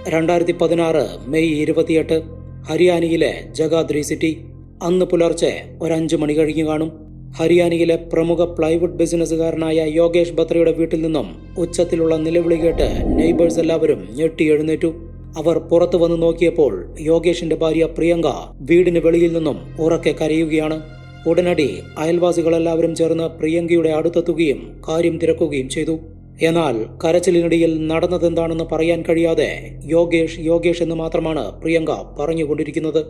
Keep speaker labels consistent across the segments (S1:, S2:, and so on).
S1: 2016 May 28 ഹരിയാനയിലെ ജഗാദ്രി city. അന്ന് പുലർച്ചെ 5 മണി കഴിഞ്ഞു കാണും. ഹരിയാനയിലെ പ്രമുഖ പ്ലൈവുഡ് ബിസിനസ്സുകാരനായ യോഗേഷ് ബത്രയുടെ വീട്ടിൽ നിന്നും ഉച്ചത്തിലുള്ള നിലവിളി കേട്ട് നെയ്ബേഴ്സ് എല്ലാവരും ഞെട്ടി എഴുന്നേറ്റു. അവർ പുറത്തു വന്ന് നോക്കിയപ്പോൾ യോഗേഷിന്റെ ഭാര്യ പ്രിയങ്ക വീടിന് വെളിയിൽ നിന്നും ഉറക്കെ കരയുകയാണ്. ഉടനടി അയൽവാസികളെല്ലാവരും ചേർന്ന് പ്രിയങ്കയുടെ അടുത്തെത്തുകയും കാര്യം തിരക്കുകയും ചെയ്തു. എന്നാൽ കരച്ചിലിനിടയിൽ നടന്നതെന്താണെന്ന് പറയാൻ കഴിയാതെ യോഗേഷ് എന്ന് മാത്രമാണ് പ്രിയങ്ക പറഞ്ഞുകൊണ്ടിരിക്കുന്നത്.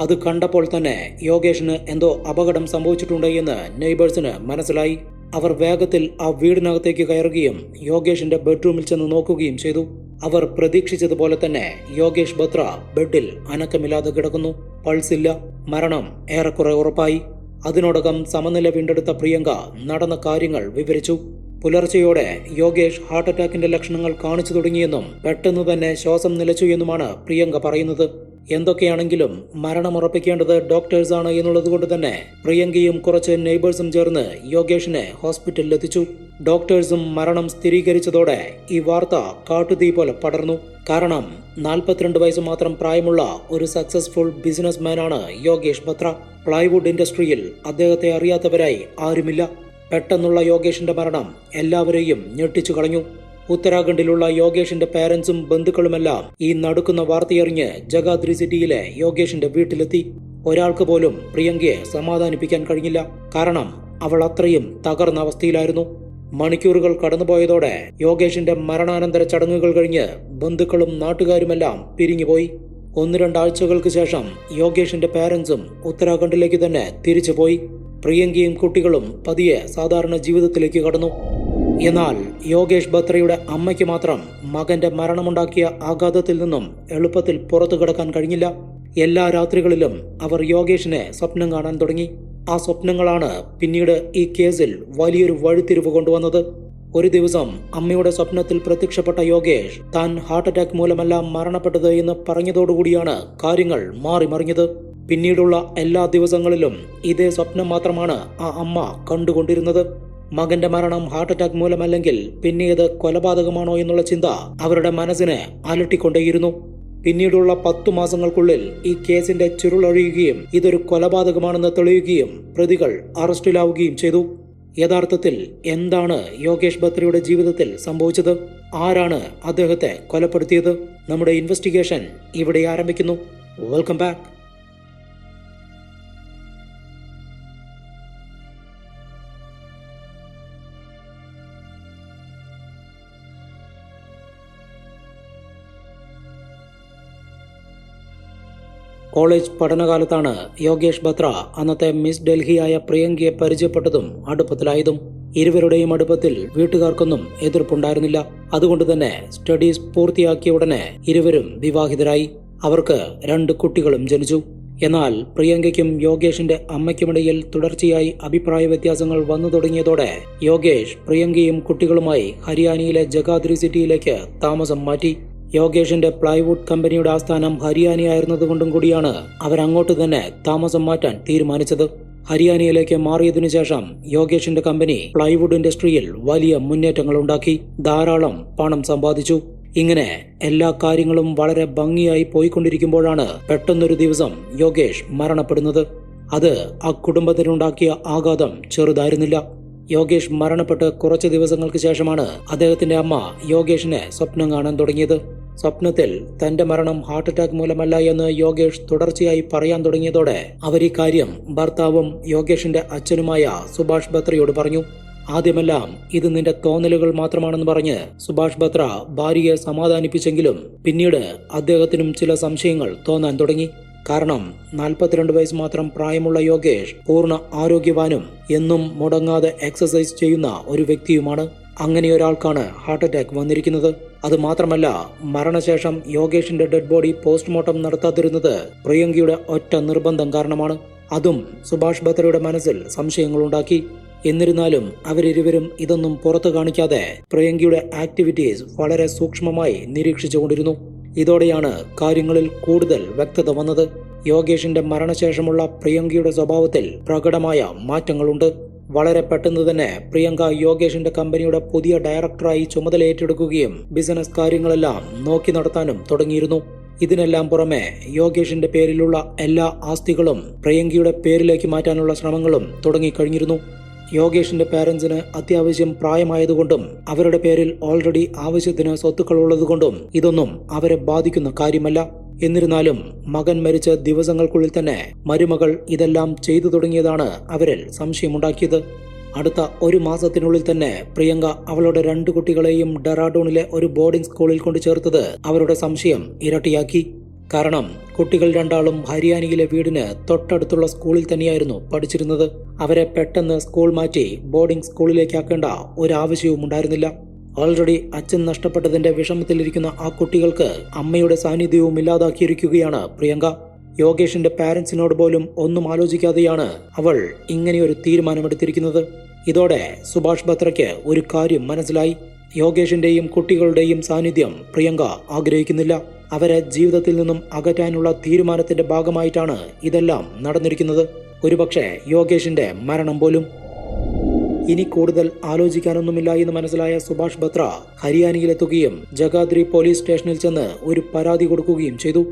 S1: അത് കണ്ടപ്പോൾ തന്നെ യോഗേഷിന് എന്തോ അപകടം സംഭവിച്ചിട്ടുണ്ട് എന്ന് നെയ്ബേഴ്സിന് മനസ്സിലായി. അവർ വേഗത്തിൽ ആ വീടിനകത്തേക്ക് കയറുകയും യോഗേഷിന്റെ ബെഡ്റൂമിൽ ചെന്ന് നോക്കുകയും ചെയ്തു. അവർ പ്രതീക്ഷിച്ചതുപോലെ തന്നെ യോഗേഷ് ബത്ര ബെഡിൽ അനക്കമില്ലാതെ കിടക്കുന്നു. പൾസില്ല. മരണം ഏറെക്കുറെ ഉറപ്പായി. അതിനോടകം സമനില വീണ്ടെടുത്ത പ്രിയങ്ക നടന്ന കാര്യങ്ങൾ വിവരിച്ചു. പുലർച്ചെയോടെ യോഗേഷ് ഹാർട്ട് അറ്റാക്കിന്റെ ലക്ഷണങ്ങൾ കാണിച്ചു തുടങ്ങിയെന്നും പെട്ടെന്ന് തന്നെ ശ്വാസം നിലച്ചു എന്നുമാണ് പ്രിയങ്ക പറയുന്നത്. എന്തൊക്കെയാണെങ്കിലും മരണമുറപ്പിക്കേണ്ടത് ഡോക്ടേഴ്സാണ് എന്നുള്ളതുകൊണ്ട് തന്നെ പ്രിയങ്കയും കുറച്ച് നെയ്ബേഴ്സും ചേർന്ന് യോഗേഷിനെ ഹോസ്പിറ്റലിൽ എത്തിച്ചു. ഡോക്ടേഴ്സും മരണം സ്ഥിരീകരിച്ചതോടെ ഈ വാർത്ത കാട്ടുതീ പോലെ പടർന്നു. കാരണം 42 വയസ്സ് മാത്രം പ്രായമുള്ള ഒരു സക്സസ്ഫുൾ ബിസിനസ്മാനാണ് യോഗേഷ് ബത്ര. പ്ലൈവുഡ് ഇൻഡസ്ട്രിയിൽ അദ്ദേഹത്തെ അറിയാത്തവരായി ആരുമില്ല. പെട്ടെന്നുള്ള യോഗേഷിന്റെ മരണം എല്ലാവരെയും ഞെട്ടിച്ചു കളഞ്ഞു. ഉത്തരാഖണ്ഡിലുള്ള യോഗേഷിന്റെ പേരൻസും ബന്ധുക്കളുമെല്ലാം ഈ നടുക്കുന്ന വാർത്തയറിഞ്ഞ് ജഗാദ്രി സിറ്റിയിലെ യോഗേഷിന്റെ വീട്ടിലെത്തി. ഒരാൾക്ക് പോലും പ്രിയങ്കയെ സമാധാനിപ്പിക്കാൻ കഴിഞ്ഞില്ല. കാരണം അവൾ അത്രയും തകർന്ന അവസ്ഥയിലായിരുന്നു. മണിക്കൂറുകൾ കടന്നുപോയതോടെ യോഗേഷിന്റെ മരണാനന്തര ചടങ്ങുകൾ കഴിഞ്ഞ് ബന്ധുക്കളും നാട്ടുകാരുമെല്ലാം പിരിഞ്ഞുപോയി. 1-2 ആഴ്ചകൾക്ക് ശേഷം യോഗേഷിന്റെ പേരൻസും ഉത്തരാഖണ്ഡിലേക്ക് തന്നെ തിരിച്ചുപോയി. പ്രിയങ്കയും കുട്ടികളും പതിയെ സാധാരണ ജീവിതത്തിലേക്ക് കടന്നു. എന്നാൽ യോഗേഷ് ബത്രയുടെ അമ്മയ്ക്ക് മാത്രം മകന്റെ മരണമുണ്ടാക്കിയ ആഘാതത്തിൽ നിന്നും എളുപ്പത്തിൽ പുറത്തു കടക്കാൻ കഴിഞ്ഞില്ല. എല്ലാ രാത്രികളിലും അവർ യോഗേഷിനെ സ്വപ്നം കാണാൻ തുടങ്ങി. ആ സ്വപ്നങ്ങളാണ് പിന്നീട് ഈ കേസിൽ വലിയൊരു വഴിത്തിരിവ് കൊണ്ടുവന്നത്. ഒരു ദിവസം അമ്മയുടെ സ്വപ്നത്തിൽ പ്രത്യക്ഷപ്പെട്ട യോഗേഷ് താൻ ഹാർട്ട് അറ്റാക്ക് മൂലമല്ല മരണപ്പെട്ടത് എന്ന് പറഞ്ഞതോടുകൂടിയാണ് കാര്യങ്ങൾ മാറിമറിഞ്ഞത്. പിന്നീടുള്ള എല്ലാ ദിവസങ്ങളിലും ഇതേ സ്വപ്നം മാത്രമാണ് ആ അമ്മ കണ്ടുകൊണ്ടിരുന്നത്. മകന്റെ മരണം ഹാർട്ട് അറ്റാക്ക് മൂലമല്ലെങ്കിൽ പിന്നെ ഇത് കൊലപാതകമാണോ എന്നുള്ള ചിന്ത അവരുടെ മനസ്സിനെ അലട്ടിക്കൊണ്ടേയിരുന്നു. പിന്നീടുള്ള 10 മാസങ്ങൾക്കുള്ളിൽ ഈ കേസിന്റെ ചുരുളൊഴിയുകയും ഇതൊരു കൊലപാതകമാണെന്ന് തെളിയുകയും പ്രതികൾ അറസ്റ്റിലാവുകയും ചെയ്തു. യഥാർത്ഥത്തിൽ എന്താണ് യോഗേഷ് ബത്രയുടെ ജീവിതത്തിൽ സംഭവിച്ചത്? ആരാണ് അദ്ദേഹത്തെ കൊലപ്പെടുത്തിയത്? നമ്മുടെ ഇൻവെസ്റ്റിഗേഷൻ ഇവിടെ ആരംഭിക്കുന്നു. Welcome back. കോളേജ് പഠനകാലത്താണ് യോഗേഷ് ബത്ര അന്നത്തെ മിസ് ഡൽഹിയായ പ്രിയങ്കയെ പരിചയപ്പെട്ടതും അടുപ്പത്തിലായതും. ഇരുവരുടെയും അടുപ്പത്തിൽ വീട്ടുകാർക്കൊന്നും എതിർപ്പുണ്ടായിരുന്നില്ല. അതുകൊണ്ട് തന്നെ സ്റ്റഡീസ് പൂർത്തിയാക്കിയ ഉടനെ ഇരുവരും വിവാഹിതരായി. അവർക്ക് 2 കുട്ടികളും ജനിച്ചു. എന്നാൽ പ്രിയങ്കയ്ക്കും യോഗേഷിന്റെ അമ്മയ്ക്കുമിടയിൽ തുടർച്ചയായി അഭിപ്രായ വ്യത്യാസങ്ങൾ വന്നു തുടങ്ങിയതോടെ യോഗേഷ് പ്രിയങ്കയും കുട്ടികളുമായി ഹരിയാനയിലെ ജഗാദ്രി സിറ്റിയിലേക്ക് താമസം മാറ്റി. യോഗേഷിന്റെ പ്ലൈവുഡ് കമ്പനിയുടെ ആസ്ഥാനം ഹരിയാനയായിരുന്നതുകൊണ്ടും കൂടിയാണ് അവരങ്ങോട്ട് തന്നെ താമസം മാറ്റാൻ തീരുമാനിച്ചത്. ഹരിയാനയിലേക്ക് മാറിയതിനു ശേഷം യോഗേഷിന്റെ കമ്പനി പ്ലൈവുഡ് ഇൻഡസ്ട്രിയിൽ വലിയ മുന്നേറ്റങ്ങൾ ഉണ്ടാക്കി, ധാരാളം പണം സമ്പാദിച്ചു. ഇങ്ങനെ എല്ലാ കാര്യങ്ങളും വളരെ ഭംഗിയായി പോയിക്കൊണ്ടിരിക്കുമ്പോഴാണ് പെട്ടെന്നൊരു ദിവസം യോഗേഷ് മരണപ്പെടുന്നത്. അത് ആ കുടുംബത്തിനുണ്ടാക്കിയ ആഘാതം ചെറുതായിരുന്നില്ല. യോഗേഷ് മരണപ്പെട്ട് കുറച്ച് ദിവസങ്ങൾക്ക് ശേഷമാണ് അദ്ദേഹത്തിന്റെ അമ്മ യോഗേഷിനെ സ്വപ്നം കാണാൻ തുടങ്ങിയത്. സ്വപ്നത്തിൽ തന്റെ മരണം ഹാർട്ട് അറ്റാക്ക് മൂലമല്ല എന്ന് യോഗേഷ് തുടർച്ചയായി പറയാൻ തുടങ്ങിയതോടെ അവർ ഈ കാര്യം ഭർത്താവും യോഗേഷിന്റെ അച്ഛനുമായ സുഭാഷ് ബത്രയോട് പറഞ്ഞു. ആദ്യമെല്ലാം ഇത് നിന്റെ തോന്നലുകൾ മാത്രമാണെന്ന് പറഞ്ഞ് സുഭാഷ് ബത്ര ഭാര്യയെ സമാധാനിപ്പിച്ചെങ്കിലും പിന്നീട് അദ്ദേഹത്തിനും ചില സംശയങ്ങൾ തോന്നാൻ തുടങ്ങി. കാരണം 42 വയസ്സ് മാത്രം പ്രായമുള്ള യോഗേഷ് പൂർണ്ണ ആരോഗ്യവാനും എന്നും മുടങ്ങാതെ എക്സസൈസ് ചെയ്യുന്ന ഒരു വ്യക്തിയുമാണ്. അങ്ങനെ ഒരാൾക്കാണ് ഹാർട്ട് അറ്റാക്ക് വന്നിരിക്കുന്നത്. അത് മാത്രമല്ല, മരണശേഷം യോഗേഷിന്റെ ഡെഡ് ബോഡി പോസ്റ്റ്മോർട്ടം നടത്താതിരുന്നത് പ്രിയങ്കയുടെ ഒറ്റ നിർബന്ധം കാരണമാണ്. അതും സുഭാഷ് ബത്രയുടെ മനസ്സിൽ സംശയങ്ങളുണ്ടാക്കി. എന്നിരുന്നാലും അവരിരുവരും ഇതൊന്നും പുറത്തു കാണിക്കാതെ പ്രിയങ്കയുടെ ആക്ടിവിറ്റീസ് വളരെ സൂക്ഷ്മമായി നിരീക്ഷിച്ചുകൊണ്ടിരുന്നു. ഇതോടെയാണ് കാര്യങ്ങളിൽ കൂടുതൽ വ്യക്തത വന്നത്. യോഗേഷിന്റെ മരണശേഷമുള്ള പ്രിയങ്കയുടെ സ്വഭാവത്തിൽ പ്രകടമായ മാറ്റങ്ങളുണ്ട്. വളരെ പെട്ടെന്ന് തന്നെ പ്രിയങ്ക യോഗേഷിന്റെ കമ്പനിയുടെ പുതിയ ഡയറക്ടറായി ചുമതല ഏറ്റെടുക്കുകയും ബിസിനസ് കാര്യങ്ങളെല്ലാം നോക്കി നടത്താനും തുടങ്ങിയിരുന്നു. ഇതിനെല്ലാം പുറമെ യോഗേഷിന്റെ പേരിലുള്ള എല്ലാ ആസ്തികളും പ്രിയങ്കയുടെ പേരിലേക്ക് മാറ്റാനുള്ള ശ്രമങ്ങളും തുടങ്ങിക്കഴിഞ്ഞിരുന്നു. യോഗേഷിന്റെ പാരന്റ്സിന് അത്യാവശ്യം പ്രായമായതുകൊണ്ടും അവരുടെ പേരിൽ ഓൾറെഡി ആവശ്യത്തിന് സ്വത്തുക്കൾ ഉള്ളതുകൊണ്ടും ഇതൊന്നും അവരെ ബാധിക്കുന്ന കാര്യമല്ല. എന്നിരുന്നാലും മകൻ മരിച്ച ദിവസങ്ങൾക്കുള്ളിൽ തന്നെ മരുമകൾ ഇതെല്ലാം ചെയ്തു തുടങ്ങിയതാണ് അവരിൽ സംശയമുണ്ടാക്കിയത്. അടുത്ത ഒരു മാസത്തിനുള്ളിൽ തന്നെ പ്രിയങ്ക അവളുടെ 2 കുട്ടികളെയും ഡെറാഡൂണിലെ ഒരു ബോർഡിംഗ് സ്കൂളിൽ കൊണ്ട് ചേർത്തത് അവരുടെ സംശയം ഇരട്ടിയാക്കി. കാരണം കുട്ടികൾ രണ്ടാളും ഹരിയാനയിലെ വീടിന് തൊട്ടടുത്തുള്ള സ്കൂളിൽ തന്നെയായിരുന്നു പഠിച്ചിരുന്നത്. അവരെ പെട്ടെന്ന് സ്കൂൾ മാറ്റി ബോർഡിംഗ് സ്കൂളിലേക്കാക്കേണ്ട ഒരാവശ്യവും ഉണ്ടായിരുന്നില്ല. ഓൾറെഡി അച്ഛൻ നഷ്ടപ്പെട്ടതിന്റെ വിഷമത്തിലിരിക്കുന്ന ആ കുട്ടികൾക്ക് അമ്മയുടെ സാന്നിധ്യവും ഇല്ലാതാക്കിയിരിക്കുകയാണ് പ്രിയങ്ക. യോഗേഷിന്റെ പാരന്റ്സിനോട് പോലും ഒന്നും ആലോചിക്കാതെയാണ് അവൾ ഇങ്ങനെയൊരു തീരുമാനമെടുത്തിരിക്കുന്നത്. ഇതോടെ സുഭാഷ് ബത്രയ്ക്ക് ഒരു കാര്യം മനസ്സിലായി. യോഗേഷിന്റെയും കുട്ടികളുടെയും സാന്നിധ്യം പ്രിയങ്ക ആഗ്രഹിക്കുന്നില്ല. അവരെ ജീവിതത്തിൽ നിന്നും അകറ്റാനുള്ള തീരുമാനത്തിന്റെ ഭാഗമായിട്ടാണ് ഇതെല്ലാം നടന്നിരിക്കുന്നത്. ഒരുപക്ഷെ യോഗേഷിന്റെ മരണം പോലും. ഇനി കൂടുതൽ ആലോചിക്കാനൊന്നുമില്ല എന്ന് മനസ്സിലായ സുഭാഷ് ബത്ര ഹരിയാനയിലെത്തുകയും ജഗാദ്രി പോലീസ് സ്റ്റേഷനിൽ ചെന്ന് ഒരു പരാതി കൊടുക്കുകയും ചെയ്തു.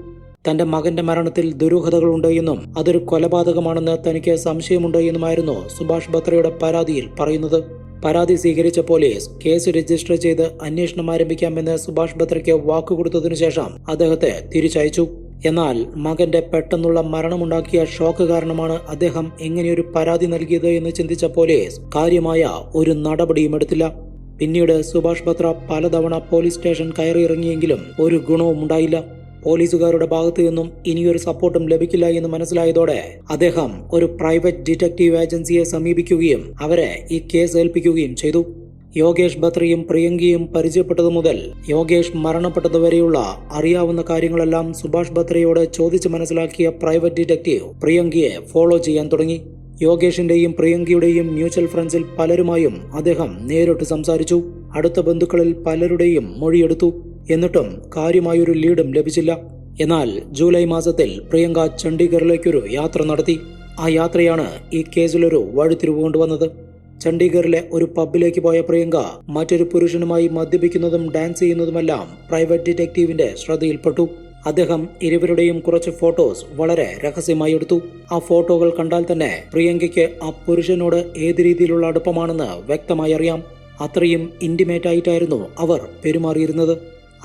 S1: തന്റെ മകന്റെ മരണത്തിൽ ദുരൂഹതകളുണ്ട് എന്നും അതൊരു കൊലപാതകമാണെന്ന് തനിക്ക് സംശയമുണ്ട് എന്നുമായിരുന്നു സുഭാഷ് ബത്രയുടെ പരാതിയിൽ പറയുന്നത്. പരാതി സ്വീകരിച്ച പോലീസ് കേസ് രജിസ്റ്റർ ചെയ്ത് അന്വേഷണം ആരംഭിക്കാമെന്ന് സുഭാഷ് ബത്രയ്ക്ക് വാക്കുകൊടുത്തതിനു ശേഷം അദ്ദേഹത്തെ തിരിച്ചയച്ചു. എന്നാൽ മകന്റെ പെട്ടെന്നുള്ള മരണമുണ്ടാക്കിയ ഷോക്ക് കാരണമാണ് അദ്ദേഹം ഇങ്ങനെയൊരു പരാതി നൽകിയത് എന്ന് ചിന്തിച്ച പോലീസ് കാര്യമായ ഒരു നടപടിയും എടുത്തില്ല. പിന്നീട് സുഭാഷ് ബത്ര പലതവണ പോലീസ് സ്റ്റേഷൻ കയറിയിറങ്ങിയെങ്കിലും ഒരു ഗുണവും ഉണ്ടായില്ല. പോലീസുകാരുടെ ഭാഗത്തു നിന്നും ഇനിയൊരു സപ്പോർട്ടും ലഭിക്കില്ല എന്ന് മനസ്സിലായതോടെ അദ്ദേഹം ഒരു പ്രൈവറ്റ് ഡിറ്റക്റ്റീവ് ഏജൻസിയെ സമീപിക്കുകയും അവരെ ഈ കേസ് ഏൽപ്പിക്കുകയും ചെയ്തു. യോഗേഷ് ബത്രയും പ്രിയങ്കയും പരിചയപ്പെട്ടതു മുതൽ യോഗേഷ് മരണപ്പെട്ടതുവരെയുള്ള അറിയാവുന്ന കാര്യങ്ങളെല്ലാം സുഭാഷ് ബത്രയോട് ചോദിച്ച് മനസ്സിലാക്കിയ പ്രൈവറ്റ് ഡിറ്റക്റ്റീവ് പ്രിയങ്കയെ ഫോളോ ചെയ്യാൻ തുടങ്ങി. യോഗേഷിന്റെയും പ്രിയങ്കയുടെയും മ്യൂച്വൽ ഫ്രണ്ട്സിൽ പലരുമായും അദ്ദേഹം നേരിട്ട് സംസാരിച്ചു. അടുത്ത ബന്ധുക്കളിൽ പലരുടെയും മൊഴിയെടുത്തു. എന്നിട്ടും കാര്യമായൊരു ലീഡും ലഭിച്ചില്ല. എന്നാൽ ജൂലൈ മാസത്തിൽ പ്രിയങ്ക ചണ്ഡീഗറിലേക്കൊരു യാത്ര നടത്തി. ആ യാത്രയാണ് ഈ കേസിലൊരു വഴിത്തിരിവ് കൊണ്ടുവന്നത്. ചണ്ഡീഗറിലെ ഒരു പബ്ബിലേക്ക് പോയ പ്രിയങ്ക മറ്റൊരു പുരുഷനുമായി മദ്യപിക്കുന്നതും ഡാൻസ് ചെയ്യുന്നതുമെല്ലാം പ്രൈവറ്റ് ഡിറ്റക്റ്റീവിന്റെ ശ്രദ്ധയിൽപ്പെട്ടു. അദ്ദേഹം ഇരുവരുടെയും കുറച്ച് ഫോട്ടോസ് വളരെ രഹസ്യമായി എടുത്തു. ആ ഫോട്ടോകൾ കണ്ടാൽ തന്നെ പ്രിയങ്കയ്ക്ക് ആ പുരുഷനോട് ഏത് രീതിയിലുള്ള അടുപ്പമാണെന്ന് വ്യക്തമായി അറിയാം. അത്രയും ഇന്റിമേറ്റ് ആയിട്ടായിരുന്നു അവർ പെരുമാറിയിരുന്നത്.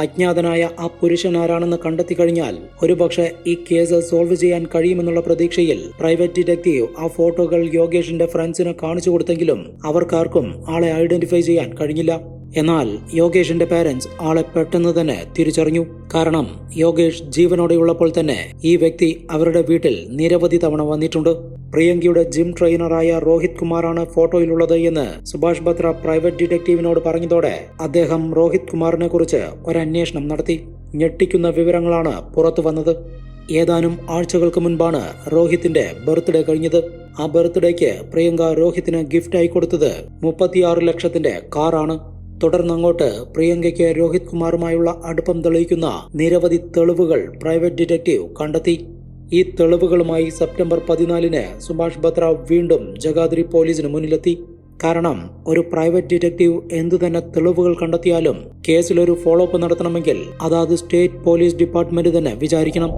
S1: അജ്ഞാതനായ ആ പുരുഷൻ ആരാണെന്ന് കണ്ടെത്തി കഴിഞ്ഞാൽ ഒരുപക്ഷെ ഈ കേസ് സോൾവ് ചെയ്യാൻ കഴിയുമെന്നുള്ള പ്രതീക്ഷയിൽ പ്രൈവറ്റ് ഡിറ്റക്റ്റീവ് ആ ഫോട്ടോകൾ യോഗേഷിന്റെ ഫ്രണ്ട്സിന് കാണിച്ചു കൊടുത്തെങ്കിലും അവർക്കാർക്കും ആളെ ഐഡന്റിഫൈ ചെയ്യാൻ കഴിഞ്ഞില്ല. എന്നാൽ യോഗേഷിന്റെ പാരന്റ്സ് ആളെ പെട്ടെന്ന് തന്നെ തിരിച്ചറിഞ്ഞു. കാരണം യോഗേഷ് ജീവനോടെയുള്ളപ്പോൾ തന്നെ ഈ വ്യക്തി അവരുടെ വീട്ടിൽ നിരവധി തവണ വന്നിട്ടുണ്ട്. പ്രിയങ്കയുടെ ജിം ട്രെയിനറായ രോഹിത് കുമാറാണ് ഫോട്ടോയിലുള്ളത് എന്ന് സുഭാഷ് ബത്ര പ്രൈവറ്റ് ഡിറ്റക്റ്റീവിനോട് പറഞ്ഞതോടെ അദ്ദേഹം രോഹിത് കുമാറിനെ കുറിച്ച് ഒരന്വേഷണം നടത്തി. ഞെട്ടിക്കുന്ന വിവരങ്ങളാണ് പുറത്തു വന്നത്. ഏതാനും ആഴ്ചകൾക്ക് മുൻപാണ് രോഹിത്തിന്റെ ബർത്ത്ഡേ കഴിഞ്ഞത്. ആ ബർത്ത്ഡേക്ക് പ്രിയങ്ക രോഹിത്തിന് ഗിഫ്റ്റായി കൊടുത്തത് 36 ലക്ഷത്തിന്റെ കാറാണ്. തുടർന്നങ്ങോട്ട് പ്രിയങ്കയ്ക്ക് രോഹിത് കുമാറുമായുള്ള അടുപ്പം തെളിയിക്കുന്ന നിരവധി തെളിവുകൾ പ്രൈവറ്റ് ഡിറ്റക്റ്റീവ് കണ്ടെത്തി. ഈ തെളിവുകളുമായി സെപ്റ്റംബർ 14 സുഭാഷ് ബത്ര വീണ്ടും ജഗാദ്രി പോലീസിന് മുന്നിലെത്തി. കാരണം ഒരു പ്രൈവറ്റ് ഡിറ്റക്റ്റീവ് എന്തുതന്നെ തെളിവുകൾ കണ്ടെത്തിയാലും കേസിലൊരു ഫോളോ അപ്പ് നടത്തണമെങ്കിൽ അതാത് സ്റ്റേറ്റ് പോലീസ് ഡിപ്പാർട്ട്മെന്റ് തന്നെ വിചാരിക്കണം.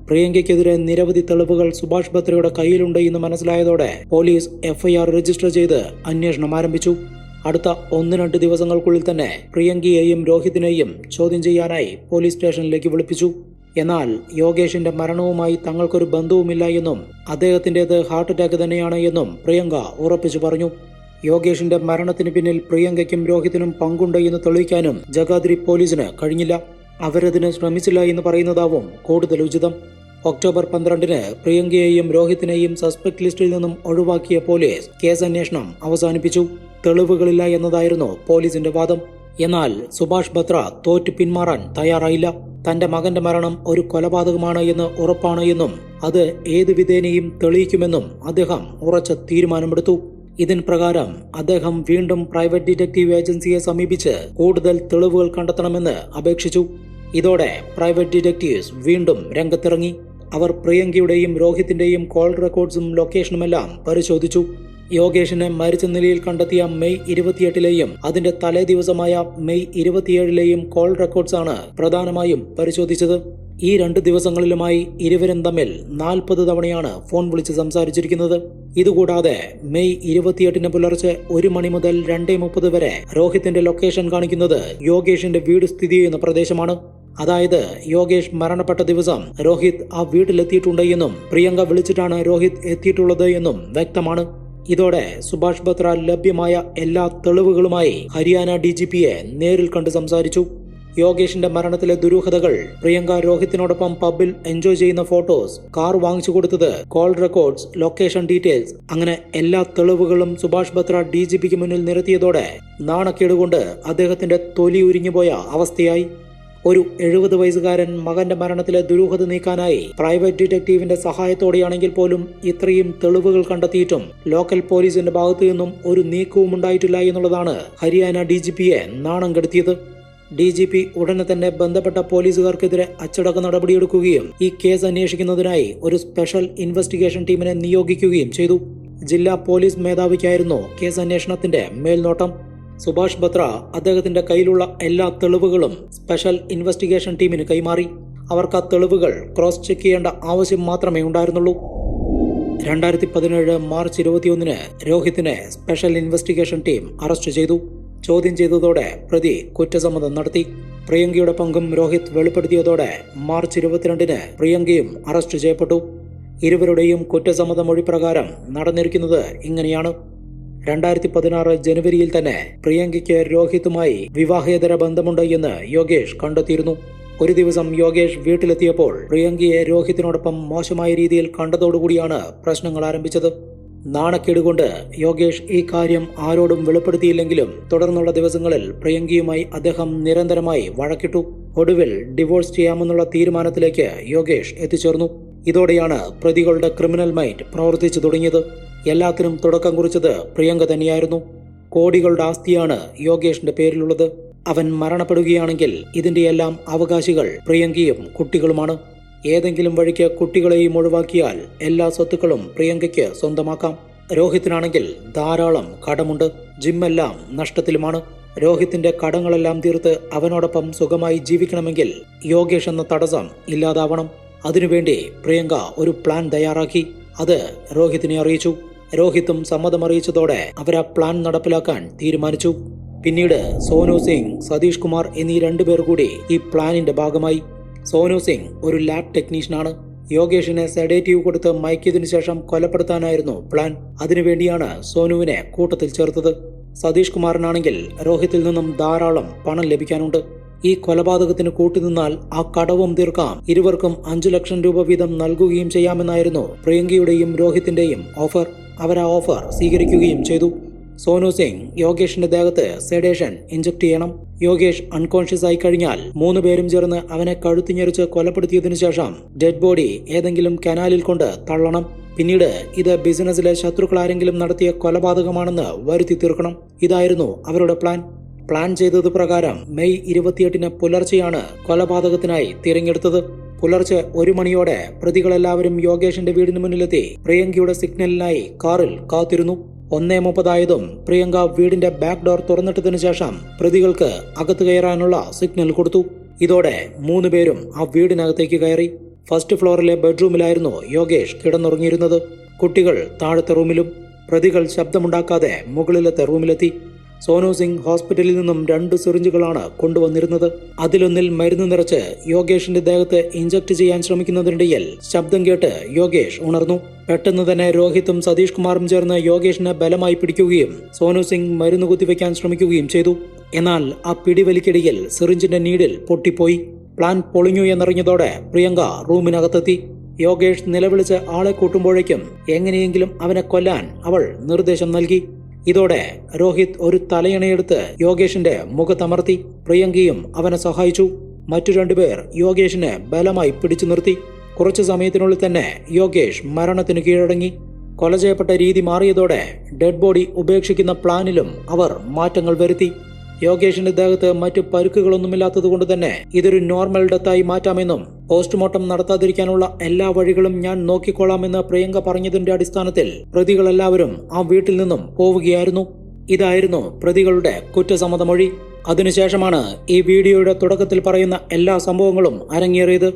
S1: പ്രിയങ്കയ്ക്കെതിരെ നിരവധി തെളിവുകൾ സുഭാഷ് ബത്രയുടെ കയ്യിലുണ്ട് എന്ന് മനസ്സിലായതോടെ പോലീസ് FIR രജിസ്റ്റർ ചെയ്ത് അന്വേഷണം ആരംഭിച്ചു. അടുത്ത 1-2 ദിവസങ്ങൾക്കുള്ളിൽ തന്നെ പ്രിയങ്കയെയും രോഹിതിനെയും ചോദ്യം ചെയ്യാനായി പോലീസ് സ്റ്റേഷനിലേക്ക് വിളിപ്പിച്ചു. എന്നാൽ യോഗേഷിന്റെ മരണവുമായി തങ്ങൾക്കൊരു ബന്ധവുമില്ല എന്നും അദ്ദേഹത്തിൻ്റെത് ഹാർട്ട് അറ്റാക്ക് തന്നെയാണ് എന്നും പ്രിയങ്ക ഉറപ്പിച്ചു പറഞ്ഞു. യോഗേഷിന്റെ മരണത്തിന് പിന്നിൽ പ്രിയങ്കയ്ക്കും രോഹിതിനും പങ്കുണ്ട് എന്ന് തെളിയിക്കാനും ജഗാദ്രി പോലീസിന് കഴിഞ്ഞില്ല. അവരതിന് ശ്രമിച്ചില്ല എന്ന് പറയുന്നതാവും കൂടുതൽ ഉചിതം. ഒക്ടോബർ 12 പ്രിയങ്കയെയും രോഹിതിനെയും സസ്പെക്ട് ലിസ്റ്റിൽ നിന്നും ഒഴിവാക്കിയ പോലീസ് കേസ് അന്വേഷണം അവസാനിപ്പിച്ചു. തെളിവുകളില്ല എന്നതായിരുന്നു പോലീസിന്റെ വാദം. എന്നാൽ സുഭാഷ് ബത്ര തോറ്റു പിന്മാറാൻ തയ്യാറായില്ല. തന്റെ മകന്റെ മരണം ഒരു കൊലപാതകമാണ് എന്ന് ഉറപ്പാണ് എന്നും അത് ഏത് വിധേനയും തെളിയിക്കുമെന്നും അദ്ദേഹം ഉറച്ച തീരുമാനമെടുത്തു. ഇതിന് പ്രകാരം അദ്ദേഹം വീണ്ടും പ്രൈവറ്റ് ഡിറ്റക്റ്റീവ് ഏജൻസിയെ സമീപിച്ച് കൂടുതൽ തെളിവുകൾ കണ്ടെത്തണമെന്ന് അപേക്ഷിച്ചു. ഇതോടെ പ്രൈവറ്റ് ഡിറ്റക്റ്റീവ്സ് വീണ്ടും രംഗത്തിറങ്ങി. അവർ പ്രിയങ്കയുടെയും രോഹിതിന്റെയും കോൾ റെക്കോർഡ്സും ലൊക്കേഷനുമെല്ലാം പരിശോധിച്ചു. യോഗേഷിനെ മരിച്ച നിലയിൽ കണ്ടെത്തിയ മെയ് 28-ലെയും അതിന്റെ തലേ ദിവസമായ മെയ് 27-ലെയും കോൾ റെക്കോർഡ്സാണ് പ്രധാനമായും പരിശോധിച്ചത്. ഈ 2 ദിവസങ്ങളിലുമായി ഇരുവരും തമ്മിൽ 40 തവണയാണ് ഫോൺ വിളിച്ച് സംസാരിച്ചിരിക്കുന്നത്. ഇതുകൂടാതെ മെയ് 28-ന് പുലർച്ചെ 1 മണി മുതൽ 2:30 വരെ രോഹിത്തിന്റെ ലൊക്കേഷൻ കാണിക്കുന്നത് യോഗേഷിന്റെ വീട് സ്ഥിതി ചെയ്യുന്ന പ്രദേശമാണ്. അതായത് യോഗേഷ് മരണപ്പെട്ട ദിവസം രോഹിത് ആ വീട്ടിലെത്തിയിട്ടുണ്ട് എന്നും പ്രിയങ്ക വിളിച്ചിട്ടാണ് രോഹിത് എത്തിയിട്ടുള്ളത് എന്നും വ്യക്തമാണ്. ഇതോടെ സുഭാഷ് ബത്ര ലഭ്യമായ എല്ലാ തെളിവുകളുമായി ഹരിയാന DGPയെ നേരിൽ കണ്ട് സംസാരിച്ചു. യോഗേഷിന്റെ മരണത്തിലെ ദുരൂഹതകൾ, പ്രിയങ്ക രോഹിത്തിനോടൊപ്പം പബ്ബിൽ എൻജോയ് ചെയ്യുന്ന ഫോട്ടോസ്, കാർ വാങ്ങിച്ചു കൊടുത്തത്, കോൾ റെക്കോർഡ്സ്, ലൊക്കേഷൻ ഡീറ്റെയിൽസ്, അങ്ങനെ എല്ലാ തെളിവുകളും സുഭാഷ് ബത്ര DGPക്ക് മുന്നിൽ നിരത്തിയതോടെ നാണക്കേടുകൊണ്ട് അദ്ദേഹത്തിന്റെ തൊലി ഉരിഞ്ഞുപോയ അവസ്ഥയായി. ഒരു 70 വയസ്സുകാരൻ മകന്റെ മരണത്തിലെ ദുരൂഹത നീക്കാനായി പ്രൈവറ്റ് ഡിറ്റക്റ്റീവിന്റെ സഹായത്തോടെയാണെങ്കിൽ പോലും ഇത്രയും തെളിവുകൾ കണ്ടെത്തിയിട്ടും ലോക്കൽ പോലീസിന്റെ ഭാഗത്തു നിന്നും ഒരു നീക്കവും ഉണ്ടായിട്ടില്ല എന്നുള്ളതാണ് ഹരിയാന DGPയെ നാണം കെടുത്തിയത്. DGP ഉടനെ തന്നെ ബന്ധപ്പെട്ട പോലീസുകാർക്കെതിരെ അച്ചടക്ക നടപടിയെടുക്കുകയും ഈ കേസ് അന്വേഷിക്കുന്നതിനായി ഒരു സ്പെഷ്യൽ ഇൻവെസ്റ്റിഗേഷൻ ടീമിനെ നിയോഗിക്കുകയും ചെയ്തു. ജില്ലാ പോലീസ് മേധാവിക്കായിരുന്നു കേസ് അന്വേഷണത്തിന്റെ മേൽനോട്ടം. സുഭാഷ് ബത്ര അദ്ദേഹത്തിന്റെ കയ്യിലുള്ള എല്ലാ തെളിവുകളും സ്പെഷ്യൽ ഇൻവെസ്റ്റിഗേഷൻ ടീമിന് കൈമാറി. അവർക്ക് ആ തെളിവുകൾ ക്രോസ് ചെക്ക് ചെയ്യേണ്ട ആവശ്യം മാത്രമേ ഉണ്ടായിരുന്നുള്ളൂ. 2017 മാർച്ച് 21-ന് രോഹിത്തിനെ സ്പെഷ്യൽ ഇൻവെസ്റ്റിഗേഷൻ ടീം അറസ്റ്റ് ചെയ്തു. ചോദ്യം ചെയ്തതോടെ പ്രതി കുറ്റസമ്മതം നടത്തി. പ്രിയങ്കയുടെ പങ്കും രോഹിത് വെളിപ്പെടുത്തിയതോടെ മാർച്ച് 22-ന് പ്രിയങ്കയും അറസ്റ്റ് ചെയ്യപ്പെട്ടു. ഇരുവരുടെയും കുറ്റസമ്മത മൊഴി പ്രകാരം നടന്നിരിക്കുന്നത് ഇങ്ങനെയാണ്. 2016 ജനുവരിയിൽ തന്നെ പ്രിയങ്കയ്ക്ക് രോഹിത്തുമായി വിവാഹേതര ബന്ധമുണ്ട് എന്ന് യോഗേഷ് കണ്ടെത്തിയിരുന്നു. ഒരു ദിവസം യോഗേഷ് വീട്ടിലെത്തിയപ്പോൾ പ്രിയങ്കയെ രോഹിത്തിനോടൊപ്പം മോശമായ രീതിയിൽ കണ്ടതോടുകൂടിയാണ് പ്രശ്നങ്ങൾ ആരംഭിച്ചത്. നാണക്കേടുകൊണ്ട് യോഗേഷ് ഈ കാര്യം ആരോടും വെളിപ്പെടുത്തിയില്ലെങ്കിലും തുടർന്നുള്ള ദിവസങ്ങളിൽ പ്രിയങ്കയുമായി അദ്ദേഹം നിരന്തരമായി വഴക്കിട്ടു. ഒടുവിൽ ഡിവോഴ്സ് ചെയ്യാമെന്നുള്ള തീരുമാനത്തിലേക്ക് യോഗേഷ് എത്തിച്ചേർന്നു. ഇതോടെയാണ് പ്രതികളുടെ ക്രിമിനൽ മൈൻഡ് പ്രവർത്തിച്ചു തുടങ്ങിയത്. എല്ലാത്തിനും തുടക്കം കുറിച്ചത് പ്രിയങ്ക തന്നെയായിരുന്നു. കോടികളുടെ ആസ്തിയാണ് യോഗേഷിന്റെ പേരിലുള്ളത്. അവൻ മരണപ്പെടുകയാണെങ്കിൽ ഇതിന്റെയെല്ലാം അവകാശികൾ പ്രിയങ്കയും കുട്ടികളുമാണ്. ഏതെങ്കിലും വഴിക്ക് കുട്ടികളെയും ഒഴിവാക്കിയാൽ എല്ലാ സ്വത്തുക്കളും പ്രിയങ്കയ്ക്ക് സ്വന്തമാക്കാം. രോഹിത്തിനാണെങ്കിൽ ധാരാളം കടമുണ്ട്. ജിമ്മെല്ലാം നഷ്ടത്തിലുമാണ്. രോഹിത്തിന്റെ കടങ്ങളെല്ലാം തീർത്ത് അവനോടൊപ്പം സുഖമായി ജീവിക്കണമെങ്കിൽ യോഗേഷ് എന്ന തടസ്സം ഇല്ലാതാവണം. അതിനുവേണ്ടി പ്രിയങ്ക ഒരു പ്ലാൻ തയ്യാറാക്കി. അത് രോഹിത്തിനെ അറിയിച്ചു. രോഹിത്തും സമ്മതമറിയിച്ചതോടെ അവർ ആ പ്ലാൻ നടപ്പിലാക്കാൻ തീരുമാനിച്ചു. പിന്നീട് സോനു സിംഗ്, സതീഷ് കുമാർ എന്നീ 2 പേർ കൂടി ഈ പ്ലാനിന്റെ ഭാഗമായി. സോനു സിംഗ് ഒരു ലാബ് ടെക്നീഷ്യനാണ്. യോഗേഷിനെ സെഡേറ്റീവ് കൊടുത്ത് മയക്കിയതിനു ശേഷം കൊലപ്പെടുത്താനായിരുന്നു പ്ലാൻ. അതിനുവേണ്ടിയാണ് സോനുവിനെ കൂട്ടത്തിൽ ചേർത്തത്. സതീഷ് കുമാറിനാണെങ്കിൽ രോഹിത്തിൽ നിന്നും ധാരാളം പണം ലഭിക്കാനുണ്ട്. ഈ കൊലപാതകത്തിന് കൂട്ടുനിന്നാൽ ആ കടവും തീർക്കാം, ഇരുവർക്കും 5 ലക്ഷം രൂപ വീതം നൽകുകയും ചെയ്യാമെന്നായിരുന്നു പ്രിയങ്കയുടെയും രോഹിത്തിന്റെയും ഓഫർ. അവർ ആ ഓഫർ സ്വീകരിക്കുകയും ചെയ്തു. സോനു സിംഗ് യോഗേഷിന്റെ ദേഹത്ത് സെഡേഷൻ ഇഞ്ചക്ട് ചെയ്യണം. യോഗേഷ് അൺകോൺഷ്യസ് ആയി കഴിഞ്ഞാൽ 3 പേരും ചേർന്ന് അവനെ കഴുത്തിഞ്ഞെറിച്ച് കൊലപ്പെടുത്തിയതിനു ശേഷം ഡെഡ് ബോഡി ഏതെങ്കിലും കനാലിൽ കൊണ്ട് തള്ളണം. പിന്നീട് ഇത് ബിസിനസ്സിലെ ശത്രുക്കളാരെങ്കിലും നടത്തിയ കൊലപാതകമാണെന്ന് വരുത്തി തീർക്കണം. ഇതായിരുന്നു അവരുടെ പ്ലാൻ ചെയ്തത് പ്രകാരം മെയ് 28-ന് പുലർച്ചെയാണ് കൊലപാതകത്തിനായി തിരഞ്ഞെടുത്തത്. പുലർച്ചെ 1 മണിയോടെ പ്രതികളെല്ലാവരും യോഗേഷിന്റെ വീടിന് മുന്നിലെത്തി പ്രിയങ്കയുടെ സിഗ്നലിനായി കാറിൽ കാത്തിരുന്നു. 1:30 പ്രിയങ്ക വീടിന്റെ ബാക്ക് ഡോർ തുറന്നിട്ടതിനു ശേഷം പ്രതികൾക്ക് അകത്ത് കയറാനുള്ള സിഗ്നൽ കൊടുത്തു. ഇതോടെ 3 പേരും ആ വീടിനകത്തേക്ക് കയറി. ഫസ്റ്റ് ഫ്ലോറിലെ ബെഡ്റൂമിലായിരുന്നു യോഗേഷ് കിടന്നുറങ്ങിയിരുന്നത്. കുട്ടികൾ താഴത്തെ റൂമിലും. പ്രതികൾ ശബ്ദമുണ്ടാക്കാതെ മുകളിലത്തെ റൂമിലെത്തി. സോനു സിംഗ് ഹോസ്പിറ്റലിൽ നിന്നും 2 സിറിഞ്ചുകളാണ് കൊണ്ടുവന്നിരുന്നത്. അതിലൊന്നിൽ മരുന്ന് നിറച്ച് യോഗേഷിന്റെ ദേഹത്ത് ഇഞ്ചക്ട് ചെയ്യാൻ ശ്രമിക്കുന്നതിനിടയിൽ ശബ്ദം കേട്ട് യോഗേഷ് ഉണർന്നു. പെട്ടെന്ന് തന്നെ രോഹിത്തും സതീഷ് കുമാറും ചേർന്ന് യോഗേഷിനെ ബലമായി പിടിക്കുകയും സോനു സിംഗ് മരുന്ന് കുത്തിവെക്കാൻ ശ്രമിക്കുകയും ചെയ്തു. എന്നാൽ ആ പിടിവലിക്കിടയിൽ സിറിഞ്ചിന്റെ നീഡിൽ പൊട്ടിപ്പോയി. പ്ലാൻ പൊളിഞ്ഞു എന്നറിഞ്ഞതോടെ പ്രിയങ്ക റൂമിനകത്തെത്തി. യോഗേഷ് നിലവിളിച്ച് ആളെ കൂട്ടുമ്പോഴേക്കും എങ്ങനെയെങ്കിലും അവനെ കൊല്ലാൻ അവൾ നിർദ്ദേശം നൽകി. ഇതോടെ രോഹിത് ഒരു തലയണയെടുത്ത് യോഗേഷിന്റെ മുഖത്തമർത്തി. പ്രിയങ്കയും അവനെ സഹായിച്ചു. മറ്റു 2 പേർ യോഗേഷിനെ ബലമായി പിടിച്ചു നിർത്തി. കുറച്ചു സമയത്തിനുള്ളിൽ തന്നെ യോഗേഷ് മരണത്തിന് കീഴടങ്ങി. കൊല ചെയ്യപ്പെട്ട രീതി മാറിയതോടെ ഡെഡ് ബോഡി ഉപേക്ഷിക്കുന്ന പ്ലാനിലും അവർ മാറ്റങ്ങൾ വരുത്തി. യോഗേഷിന്റെ ദേഹത്ത് മറ്റു പരുക്കുകളൊന്നുമില്ലാത്തതുകൊണ്ട് തന്നെ ഇതൊരു നോർമൽ ഡെത്തായി മാറ്റാമെന്നും പോസ്റ്റ്മോർട്ടം നടത്താതിരിക്കാനുള്ള എല്ലാ വഴികളും ഞാൻ നോക്കിക്കൊള്ളാമെന്ന് പ്രിയങ്ക പറഞ്ഞതിന്റെ അടിസ്ഥാനത്തിൽ പ്രതികളെല്ലാവരും ആ വീട്ടിൽ നിന്നും പോവുകയായിരുന്നു. ഇതായിരുന്നു പ്രതികളുടെ കുറ്റസമ്മതമൊഴി. അതിനുശേഷമാണ് ഈ വീഡിയോയുടെ തുടക്കത്തിൽ പറയുന്ന എല്ലാ സംഭവങ്ങളും അരങ്ങേറിയത്.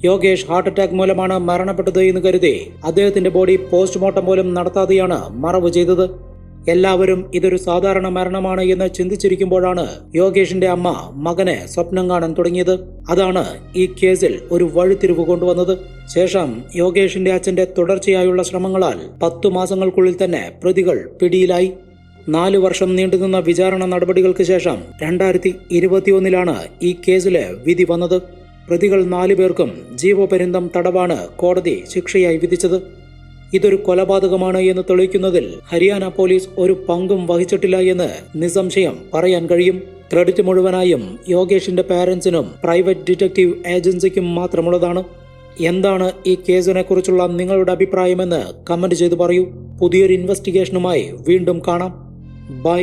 S1: യോഗേഷ് ഹാർട്ട് അറ്റാക്ക് മൂലമാണ് മരണപ്പെട്ടത് എന്ന് കരുതി അദ്ദേഹത്തിന്റെ ബോഡി പോസ്റ്റ്മോർട്ടം പോലും നടത്താതെയാണ് മറവ് ചെയ്തത്. എല്ലാവരും ഇതൊരു സാധാരണ മരണമാണ് എന്ന് ചിന്തിച്ചിരിക്കുമ്പോഴാണ് യോഗേഷിന്റെ അമ്മ മകനെ സ്വപ്നം കാണാൻ തുടങ്ങിയത്. അതാണ് ഈ കേസിൽ ഒരു വഴിത്തിരിവ് കൊണ്ടുവന്നത്. ശേഷം യോഗേഷിന്റെ അച്ഛന്റെ തുടർച്ചയായുള്ള ശ്രമങ്ങളാൽ 10 മാസങ്ങൾക്കുള്ളിൽ തന്നെ പ്രതികൾ പിടിയിലായി. 4 വർഷം നീണ്ടുനിന്ന വിചാരണ നടപടികൾക്ക് ശേഷം 2021 ഈ കേസിലെ വിധി വന്നത്. പ്രതികൾ 4 പേർക്കും ജീവപര്യന്തം തടവാണ് കോടതി ശിക്ഷയായി വിധിച്ചത്. ഇതൊരു കൊലപാതകമാണ് എന്ന് തെളിയിക്കുന്നതിൽ ഹരിയാന പോലീസ് ഒരു പങ്കും വഹിച്ചിട്ടില്ല എന്ന് നിസ്സംശയം പറയാൻ കഴിയും. ക്രെഡിറ്റ് മുഴുവനായും യോഗേഷിന്റെ പാരന്റ്സിനും പ്രൈവറ്റ് ഡിറ്റക്റ്റീവ് ഏജൻസിക്കും മാത്രമുള്ളതാണ്. എന്താണ് ഈ കേസിനെ കുറിച്ചുള്ള നിങ്ങളുടെ അഭിപ്രായമെന്ന് കമന്റ് ചെയ്ത് പറയൂ. പുതിയൊരു ഇൻവെസ്റ്റിഗേഷനുമായി വീണ്ടും കാണാം. ബൈ.